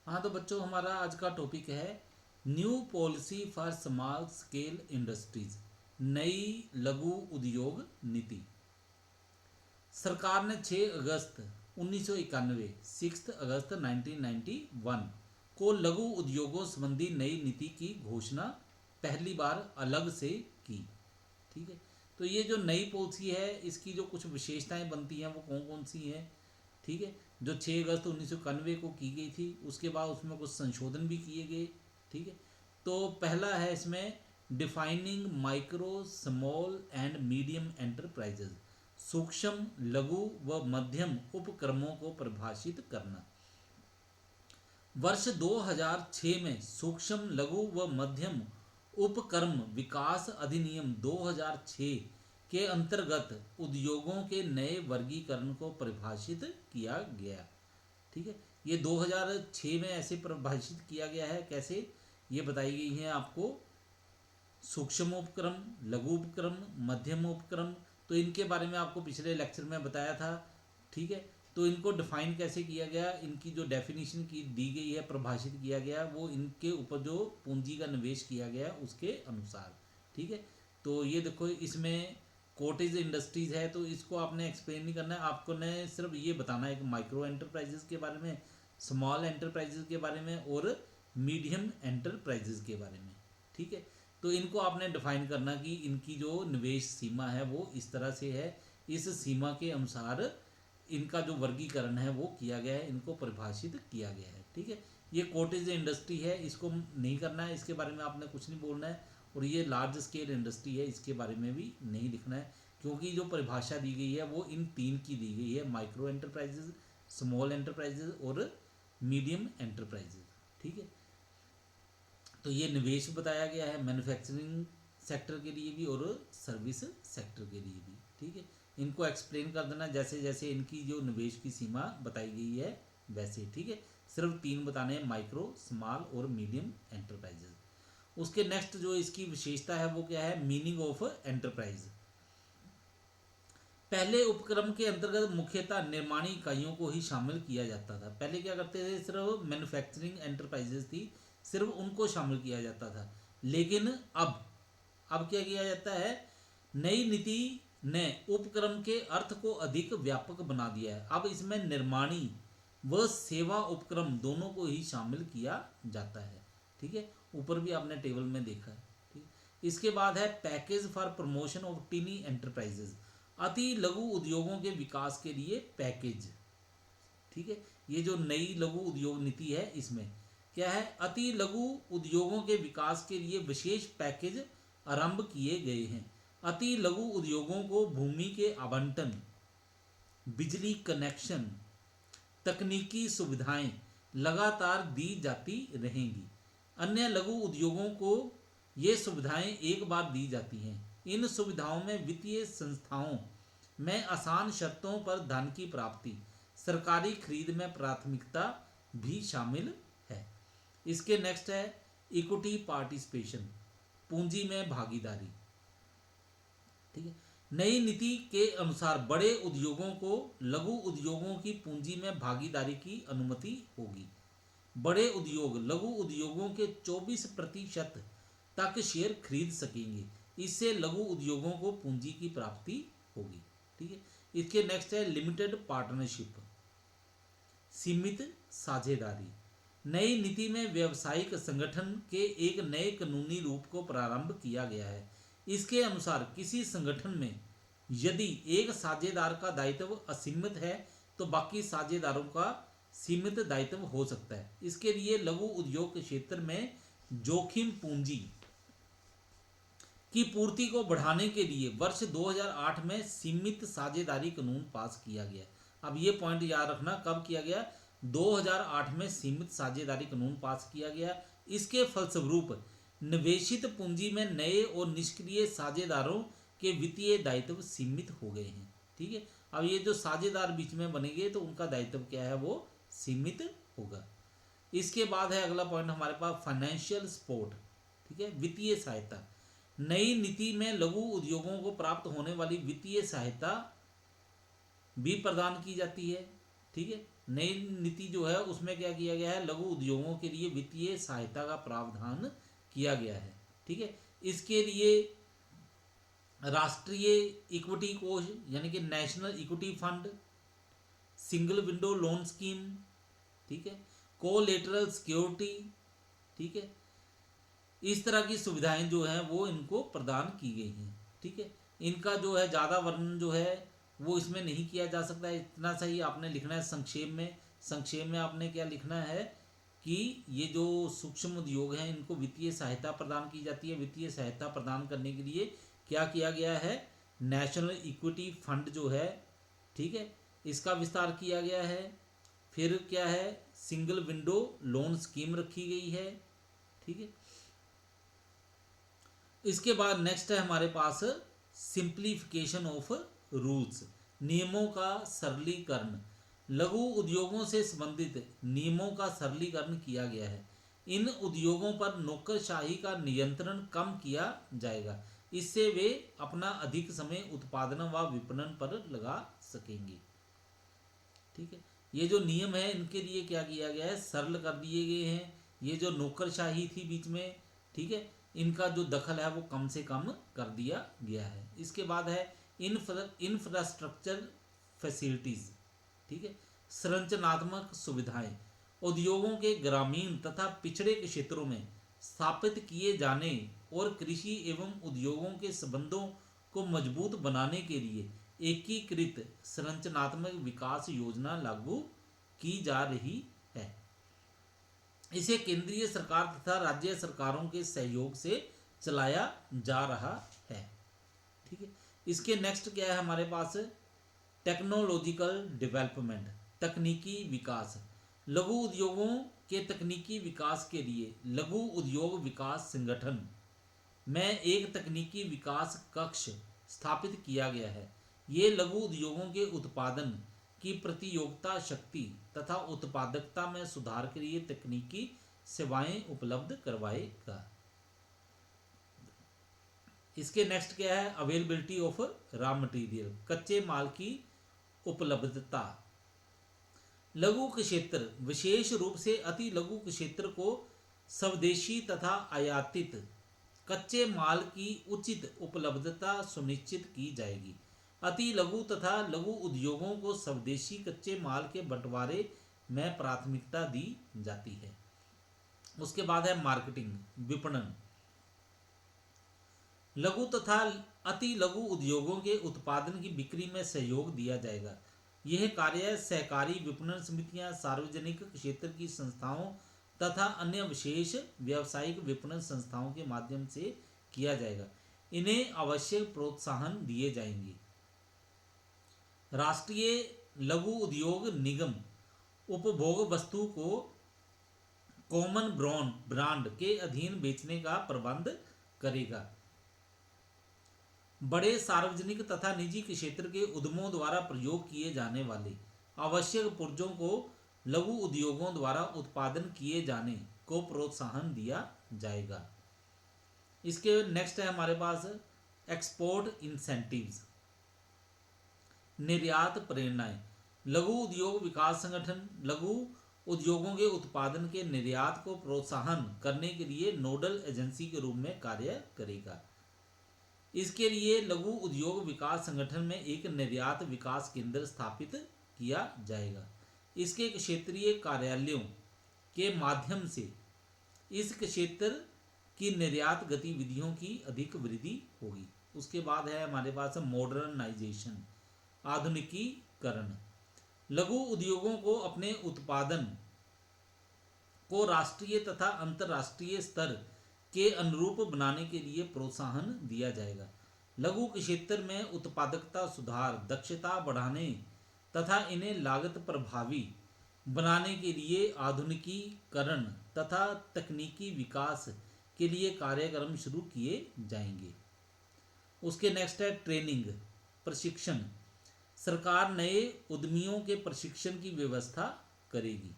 हाँ तो बच्चों, हमारा आज का टॉपिक है new policy for small scale industries, नई लघु उद्योग नीति। सरकार ने 6 अगस्त 1991, 6 अगस्त 1991 को लघु उद्योगों संबंधी नई नीति की घोषणा पहली बार अलग से की। ठीक है, तो ये जो नई पॉलिसी है इसकी जो कुछ विशेषताएं बनती हैं वो कौन कौन सी हैं। ठीक है, जो 6 अगस्त 1991 को की गई थी, उसके बाद उसमें कुछ संशोधन भी किए गए। ठीक है, तो पहला है इसमें defining micro small and medium enterprises, सूक्ष्म लघु व मध्यम उपक्रमों को परिभाषित करना। वर्ष 2006 में सूक्ष्म लघु व मध्यम उपक्रम विकास अधिनियम 2006 के अंतर्गत उद्योगों के नए वर्गीकरण को परिभाषित किया गया। ठीक है, ये 2006 में ऐसे परिभाषित किया गया है। कैसे, ये बताई गई है आपको। सूक्ष्म उपक्रम, लघु उपक्रम, मध्यम उपक्रम, तो इनके बारे में आपको पिछले लेक्चर में बताया था। ठीक है, तो इनको डिफाइन कैसे किया गया, इनकी जो डेफिनेशन की दी गई है, परिभाषित किया गया, वो इनके ऊपर जो पूंजी का निवेश किया गया उसके अनुसार। ठीक है, तो ये देखो, इसमें कॉटेज इंडस्ट्रीज है, तो इसको आपने एक्सप्लेन नहीं करना है, आपको ने सिर्फ ये बताना है कि माइक्रो एंटरप्राइजेज के बारे में, स्मॉल एंटरप्राइजेज के बारे में और मीडियम एंटरप्राइजेज के बारे में। ठीक है, तो इनको आपने डिफाइन करना कि इनकी जो निवेश सीमा है वो इस तरह से है, इस सीमा के अनुसार इनका जो वर्गीकरण है वो किया गया है, इनको परिभाषित किया गया है। ठीक है, ये कॉटेज इंडस्ट्री है, इसको नहीं करना है, इसके बारे में आपने कुछ नहीं बोलना है। और ये लार्ज स्केल इंडस्ट्री है, इसके बारे में भी नहीं लिखना है, क्योंकि जो परिभाषा दी गई है वो इन तीन की दी गई है, माइक्रो एंटरप्राइजेज, स्मॉल एंटरप्राइजेज और मीडियम एंटरप्राइजेज। ठीक है, तो ये निवेश बताया गया है मैन्युफैक्चरिंग सेक्टर के लिए भी और सर्विस सेक्टर के लिए भी। ठीक है, इनको एक्सप्लेन कर देना जैसे जैसे इनकी जो निवेश की सीमा बताई गई है वैसे। ठीक है, सिर्फ तीन बताने हैं, माइक्रो, स्मॉल और मीडियम एंटरप्राइजेज। उसके नेक्स्ट जो इसकी विशेषता है वो क्या है, मीनिंग ऑफ एंटरप्राइज। पहले उपक्रम के अंतर्गत मुख्यतः निर्माणी इकाइयों को ही शामिल किया जाता था। पहले क्या करते थे, सिर्फ मैन्युफैक्चरिंग एंटरप्राइजेज थी, सिर्फ उनको शामिल किया जाता था। लेकिन अब क्या किया जाता है, नई नीति ने उपक्रम के अर्थ को अधिक व्यापक बना दिया है। अब इसमें निर्माणी व सेवा उपक्रम दोनों को ही शामिल किया जाता है। ठीक है, ऊपर भी आपने टेबल में देखा है। ठीक, इसके बाद है package for promotion of tiny enterprises, अति लघु उद्योगों के विकास के लिए पैकेज। ठीक है, ये जो नई लघु उद्योग नीति है इसमें क्या है, अति लघु उद्योगों के विकास के लिए विशेष पैकेज आरंभ किए गए हैं। अति लघु उद्योगों को भूमि के आवंटन, बिजली कनेक्शन, तकनीकी सुविधाएं लगातार दी जाती रहेंगी। अन्य लघु उद्योगों को ये सुविधाएं एक बार दी जाती हैं। इन सुविधाओं में वित्तीय संस्थाओं में आसान शर्तों पर धन की प्राप्ति, सरकारी खरीद में प्राथमिकता भी शामिल है। इसके नेक्स्ट है इक्विटी पार्टिसिपेशन, पूंजी में भागीदारी। ठीक है, नई नीति के अनुसार बड़े उद्योगों को लघु उद्योगों की पूंजी में भागीदारी की अनुमति होगी। बड़े उद्योग लघु उद्योगों के 24% तक शेयर खरीद सकेंगे। इससे लघु उद्योगों को पूंजी की प्राप्ति होगी। ठीक है, इसके नेक्स्ट है लिमिटेड पार्टनरशिप, सीमित साझेदारी। नई नीति में व्यावसायिक संगठन के एक नए कानूनी रूप को प्रारंभ किया गया है। इसके अनुसार किसी संगठन में यदि एक साझेदार का दायित्व असीमित है तो बाकी साझेदारों का सीमित दायित्व हो सकता है। इसके लिए लघु उद्योग के क्षेत्र में जोखिम पूंजी की पूर्ति को बढ़ाने के लिए वर्ष 2008 में सीमित साझेदारी कानून पास किया गया। अब ये पॉइंट याद रखना, कब किया गया, 2008 में सीमित साझेदारी कानून पास किया गया। इसके फलस्वरूप निवेशित पूंजी में नए और निष्क्रिय साझेदारों के वित्तीय दायित्व सीमित हो गए हैं। ठीक है, अब ये जो साझेदार बीच में बनेंगे तो उनका दायित्व क्या है, वो सीमित होगा। इसके बाद है अगला पॉइंट हमारे पास फाइनेंशियल सपोर्ट। ठीक है, वित्तीय सहायता। नई नीति में लघु उद्योगों को प्राप्त होने वाली वित्तीय सहायता भी प्रदान की जाती है। ठीक है, नई नीति जो है उसमें क्या किया गया है, लघु उद्योगों के लिए वित्तीय सहायता का प्रावधान किया गया है। ठीक है, इसके लिए राष्ट्रीय इक्विटी कोष यानी कि national equity fund, single window loan scheme, ठीक है, कोलेटरल सिक्योरिटी, ठीक है, इस तरह की सुविधाएं जो हैं वो इनको प्रदान की गई हैं। ठीक है, इनका जो है ज़्यादा वर्णन जो है वो इसमें नहीं किया जा सकता है, इतना सा ही आपने लिखना है संक्षेप में। संक्षेप में आपने क्या लिखना है कि ये जो सूक्ष्म उद्योग हैं इनको वित्तीय सहायता प्रदान की जाती है। वित्तीय सहायता प्रदान करने के लिए क्या किया गया है, नेशनल इक्विटी फंड जो है, ठीक है, इसका विस्तार किया गया है। फिर क्या है, सिंगल विंडो लोन स्कीम रखी गई है। ठीक है, इसके बाद नेक्स्ट है हमारे पास सिंप्लीफिकेशन ऑफ रूल्स, नियमों का सरलीकरण। लघु उद्योगों से संबंधित नियमों का सरलीकरण किया गया है। इन उद्योगों पर नौकरशाही का नियंत्रण कम किया जाएगा, इससे वे अपना अधिक समय उत्पादन व विपणन पर लगा सकेंगे। ठीक है, ये जो नियम है इनके लिए क्या किया गया है, सरल कर दिए गए हैं। ये जो नौकरशाही थी बीच में, ठीक है, इनका जो दखल है वो कम से कम कर दिया गया है। इसके बाद है इंफ्रास्ट्रक्चर फैसिलिटीज, ठीक है, संरचनात्मक सुविधाएं। उद्योगों के ग्रामीण तथा पिछड़े क्षेत्रों में स्थापित किए जाने और कृषि एवं उद्योगों के संबंधों को मजबूत बनाने के लिए एकीकृत संरचनात्मक विकास योजना लागू की जा रही है। इसे केंद्रीय सरकार तथा राज्य सरकारों के सहयोग से चलाया जा रहा है। ठीक है, इसके नेक्स्ट क्या है हमारे पास, टेक्नोलॉजिकल डेवलपमेंट, तकनीकी विकास। लघु उद्योगों के तकनीकी विकास के लिए लघु उद्योग विकास संगठन में एक तकनीकी विकास कक्ष स्थापित किया गया है। ये लघु उद्योगों के उत्पादन की प्रतियोगिता शक्ति तथा उत्पादकता में सुधार के लिए तकनीकी सेवाएं उपलब्ध करवाएगा। इसके नेक्स्ट क्या है, अवेलेबिलिटी ऑफ रॉ मटेरियल, कच्चे माल की उपलब्धता। लघु क्षेत्र, विशेष रूप से अति लघु क्षेत्र को स्वदेशी तथा आयातित कच्चे माल की उचित उपलब्धता सुनिश्चित की जाएगी। अति लघु तथा लघु उद्योगों को स्वदेशी कच्चे माल के बंटवारे में प्राथमिकता दी जाती है। उसके बाद है मार्केटिंग, विपणन। लघु तथा अति लघु उद्योगों के उत्पादन की बिक्री में सहयोग दिया जाएगा। यह कार्य सहकारी विपणन समितियां, सार्वजनिक क्षेत्र की संस्थाओं तथा अन्य विशेष व्यावसायिक विपणन संस्थाओं के माध्यम से किया जाएगा। इन्हें आवश्यक प्रोत्साहन दिए जाएंगे। राष्ट्रीय लघु उद्योग निगम उपभोग वस्तु को कॉमन ब्रांड के अधीन बेचने का प्रबंध करेगा। बड़े सार्वजनिक तथा निजी क्षेत्र के उद्यमों द्वारा प्रयोग किए जाने वाले आवश्यक पुर्जों को लघु उद्योगों द्वारा उत्पादन किए जाने को प्रोत्साहन दिया जाएगा। इसके नेक्स्ट है हमारे पास एक्सपोर्ट इंसेंटिव्स, निर्यात प्रेरणाएं। लघु उद्योग विकास संगठन लघु उद्योगों के उत्पादन के निर्यात को प्रोत्साहन करने के लिए नोडल एजेंसी के रूप में कार्य करेगा। इसके लिए लघु उद्योग विकास संगठन में एक निर्यात विकास केंद्र स्थापित किया जाएगा। इसके क्षेत्रीय कार्यालयों के माध्यम से इस क्षेत्र की निर्यात गतिविधियों की अधिक वृद्धि होगी। उसके बाद है हमारे पास मॉडर्नाइजेशन, आधुनिकीकरण। लघु उद्योगों को अपने उत्पादन को राष्ट्रीय तथा अंतर्राष्ट्रीय स्तर के अनुरूप बनाने के लिए प्रोत्साहन दिया जाएगा। लघु क्षेत्र में उत्पादकता सुधार, दक्षता बढ़ाने तथा इन्हें लागत प्रभावी बनाने के लिए आधुनिकीकरण तथा तकनीकी विकास के लिए कार्यक्रम शुरू किए जाएंगे। उसके नेक्स्ट है ट्रेनिंग, प्रशिक्षण। सरकार नए उद्यमियों के प्रशिक्षण की व्यवस्था करेगी।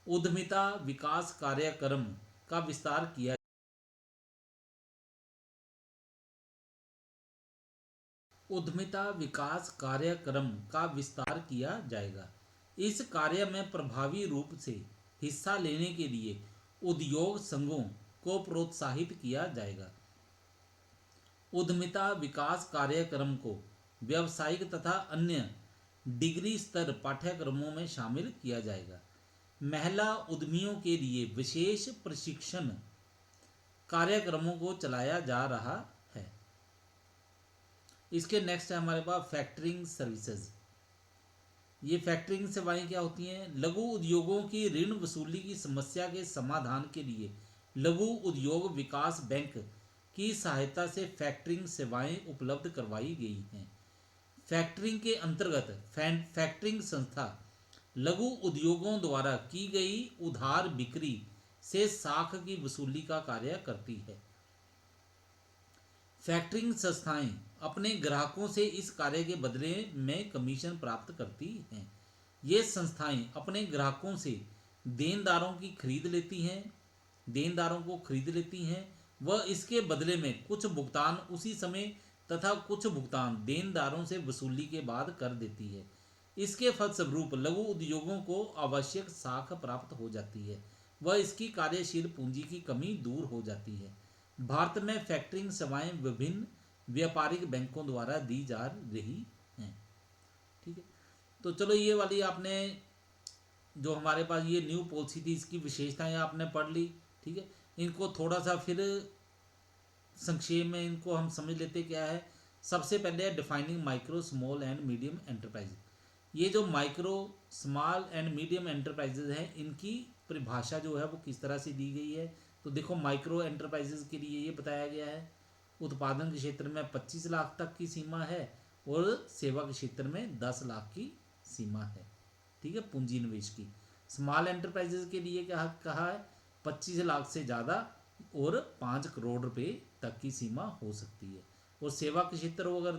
उद्यमिता विकास कार्यक्रम का विस्तार किया उद्यमिता विकास कार्यक्रम का विस्तार किया जाएगा। इस कार्य में प्रभावी रूप से हिस्सा लेने के लिए उद्योग संघों को प्रोत्साहित किया जाएगा। उद्यमिता विकास कार्यक्रम को व्यावसायिक तथा अन्य डिग्री स्तर पाठ्यक्रमों में शामिल किया जाएगा। महिला उद्यमियों के लिए विशेष प्रशिक्षण कार्यक्रमों को चलाया जा रहा है। इसके नेक्स्ट है हमारे पास फैक्टरिंग सर्विसेज। ये फैक्टरिंग सेवाएं क्या होती हैं? लघु उद्योगों की ऋण वसूली की समस्या के समाधान के लिए लघु उद्योग विकास बैंक की सहायता से फैक्टरिंग सेवाएं उपलब्ध करवाई गई हैं। फैक्टरिंग के अंतर्गत फैक्टरिंग संस्था लघु उद्योगों द्वारा की गई उधार बिक्री से साख की वसूली का कार्य करती है। फैक्टरिंग संस्थाएं अपने ग्राहकों से इस कार्य के बदले में कमीशन प्राप्त करती हैं। ये संस्थाएं अपने ग्राहकों से देनदारों को खरीद लेती हैं व इसके बदले में कुछ भुगतान उसी समय तथा कुछ भुगतान देनदारों से वसूली के बाद कर देती है। इसके फलस्वरूप लघु उद्योगों को आवश्यक साख प्राप्त हो जाती है व इसकी कार्यशील पूंजी की कमी दूर हो जाती है। भारत में फैक्टरिंग सेवाएं विभिन्न व्यापारिक बैंकों द्वारा दी जा रही हैं। ठीक है, तो चलो ये वाली आपने जो हमारे पास ये न्यू पॉलिसी थी इसकी विशेषताएं आपने पढ़ ली। ठीक है, इनको थोड़ा सा फिर संक्षेप में इनको हम समझ लेते क्या है। सबसे पहले है defining micro small and medium enterprise. ये जो micro small and medium enterprises हैं इनकी परिभाषा जो है वो किस तरह से दी गई है। तो देखो माइक्रो एंटरप्राइजेज के लिए ये बताया गया है उत्पादन के क्षेत्र में 25 लाख तक की सीमा है और सेवा के क्षेत्र में 10 लाख की सीमा है। ठीक है, पूंजी निवेश की। स्मॉल एंटरप्राइजेज के लिए क्या कहा है? 25 लाख से ज़्यादा और 5 करोड़ रुपए तक की सीमा हो सकती है। और सेवा के क्षेत्र हो अगर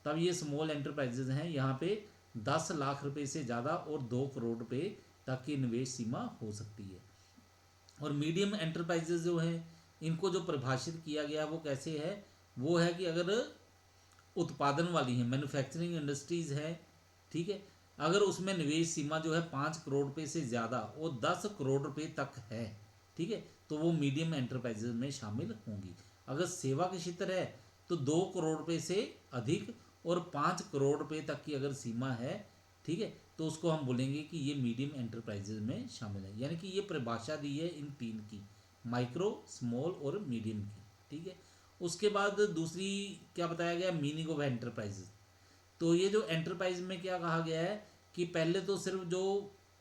तब ये स्मॉल एंटरप्राइजेज हैं, यहाँ पे 10 लाख रुपए से ज़्यादा और 2 करोड़ रुपए तक की निवेश सीमा हो सकती है। और मीडियम एंटरप्राइजेज जो हैं इनको जो परिभाषित किया गया वो कैसे है? वो है कि अगर उत्पादन वाली है, मैन्युफैक्चरिंग इंडस्ट्रीज है, ठीक है, अगर उसमें निवेश सीमा जो है 5 करोड़ रुपए से ज़्यादा और 10 करोड़ रुपए तक है, ठीक है, तो वो मीडियम एंटरप्राइजेज में शामिल होंगी। अगर सेवा के क्षेत्र है तो 2 करोड़ रुपए से अधिक और 5 करोड़ रुपए तक की अगर सीमा है, ठीक है, तो उसको हम बोलेंगे कि ये मीडियम एंटरप्राइजेज में शामिल है। यानी कि ये परिभाषा दी है इन तीन की, माइक्रो, स्मॉल और मीडियम की। ठीक है, उसके बाद दूसरी क्या बताया गया? Meaning of enterprises. तो ये जो एंटरप्राइज में क्या कहा गया है कि पहले तो सिर्फ जो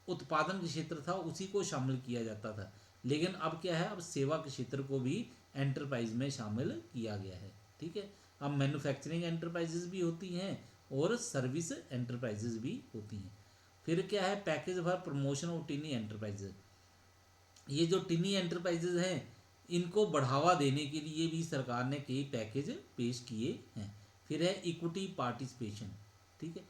उत्पादन के क्षेत्र था उसी को शामिल किया जाता था, लेकिन अब क्या है, अब सेवा के क्षेत्र को भी एंटरप्राइज में शामिल किया गया है। ठीक है, अब मैन्युफैक्चरिंग एंटरप्राइजेज भी होती हैं और सर्विस एंटरप्राइजेज भी होती हैं। फिर क्या है? Package for promotion of टिनी enterprises. ये जो टिनी एंटरप्राइजेज हैं इनको बढ़ावा देने के लिए भी सरकार ने कई पैकेज पेश किए हैं। फिर है इक्विटी पार्टिसिपेशन। ठीक है,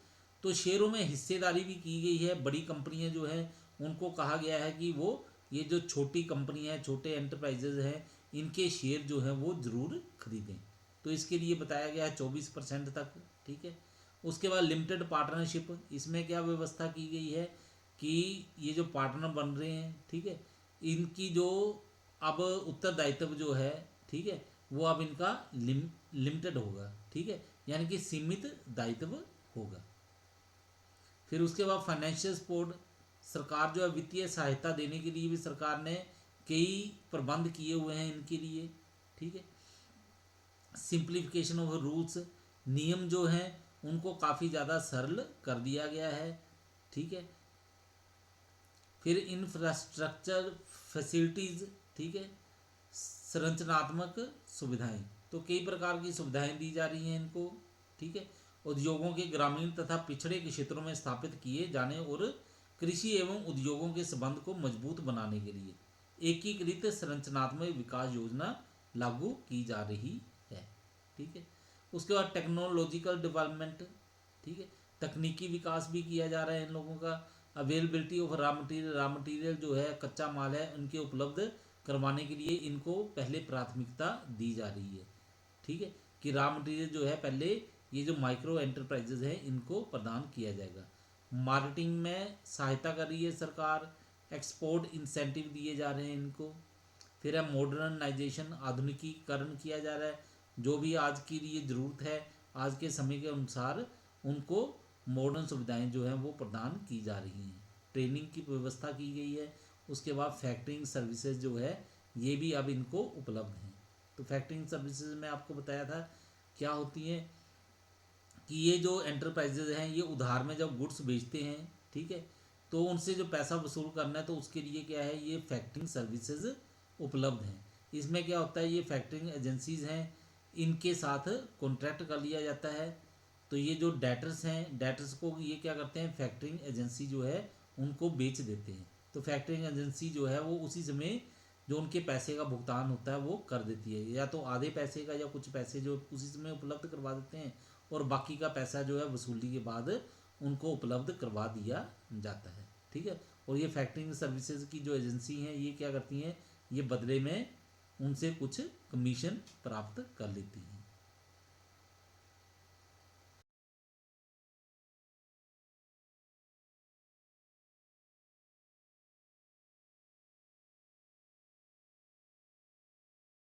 तो शेयरों में हिस्सेदारी भी की गई है। बड़ी कंपनियां जो हैं उनको कहा गया है कि वो ये जो छोटी कंपनियां हैं, छोटे एंटरप्राइजेज हैं, इनके शेयर जो हैं वो ज़रूर खरीदें। तो इसके लिए बताया गया है 24% तक। ठीक है, उसके बाद लिमिटेड पार्टनरशिप, इसमें क्या व्यवस्था की गई है कि ये जो पार्टनर बन रहे हैं, ठीक है, इनकी जो अब उत्तरदायित्व जो है, ठीक है, वो अब इनका लिमिटेड होगा। ठीक है, यानी कि सीमित दायित्व होगा। फिर उसके बाद फाइनेंशियल सपोर्ट, सरकार जो है वित्तीय सहायता देने के लिए भी सरकार ने कई प्रबंध किए हुए हैं इनके लिए। ठीक है, सिंप्लीफिकेशन ऑफ रूल्स, नियम जो हैं उनको काफ़ी ज़्यादा सरल कर दिया गया है। ठीक है, फिर इंफ्रास्ट्रक्चर फैसिलिटीज़, ठीक है, संरचनात्मक सुविधाएं, तो कई प्रकार की सुविधाएं दी जा रही हैं इनको। ठीक है, उद्योगों के ग्रामीण तथा पिछड़े के क्षेत्रों में स्थापित किए जाने और कृषि एवं उद्योगों के संबंध को मजबूत बनाने के लिए एकीकृत संरचनात्मक विकास योजना लागू की जा रही है। ठीक है, उसके बाद टेक्नोलॉजिकल डेवलपमेंट, ठीक है, तकनीकी विकास भी किया जा रहा है इन लोगों का। अवेलेबिलिटी ऑफ रॉ मटेरियल जो है, कच्चा माल है, उनके उपलब्ध करवाने के लिए इनको पहले प्राथमिकता दी जा रही है। ठीक है, कि रॉ मटेरियल जो है पहले ये जो माइक्रो एंटरप्राइजेज है इनको प्रदान किया जाएगा। मार्केटिंग में सहायता कर रही है सरकार, एक्सपोर्ट इंसेंटिव दिए जा रहे हैं इनको। फिर है मॉडर्नाइजेशन, आधुनिकीकरण किया जा रहा है, जो भी आज की लिए ज़रूरत है, आज के समय के अनुसार उनको मॉडर्न सुविधाएं जो हैं वो प्रदान की जा रही हैं। ट्रेनिंग की व्यवस्था की गई है। उसके बाद फैक्टरिंग सर्विसेज जो है ये भी अब इनको उपलब्ध हैं। तो फैक्टरिंग सर्विसेज में आपको बताया था क्या होती हैं कि ये जो एंटरप्राइजेज हैं ये उधार में जब गुड्स बेचते हैं, ठीक है, तो उनसे जो पैसा वसूल करना है तो उसके लिए क्या है, ये फैक्टरिंग सर्विसेज उपलब्ध हैं। इसमें क्या होता है, ये फैक्टरिंग एजेंसीज हैं, इनके साथ कॉन्ट्रैक्ट कर लिया जाता है। तो ये जो डेटर्स हैं, डेटर्स को ये क्या करते हैं, फैक्टरिंग एजेंसी जो है उनको बेच देते हैं। तो फैक्टरिंग एजेंसी जो है वो उसी समय जो उनके पैसे का भुगतान होता है वो कर देती है, या तो आधे पैसे का या कुछ पैसे जो उसी समय उपलब्ध करवा देते हैं, और बाकी का पैसा जो है वसूली के बाद उनको उपलब्ध करवा दिया जाता है। ठीक है। और ये फैक्टरिंग सर्विसेज की जो एजेंसी हैं ये क्या करती हैं, ये बदले में उनसे कुछ कमीशन प्राप्त कर लेती हैं।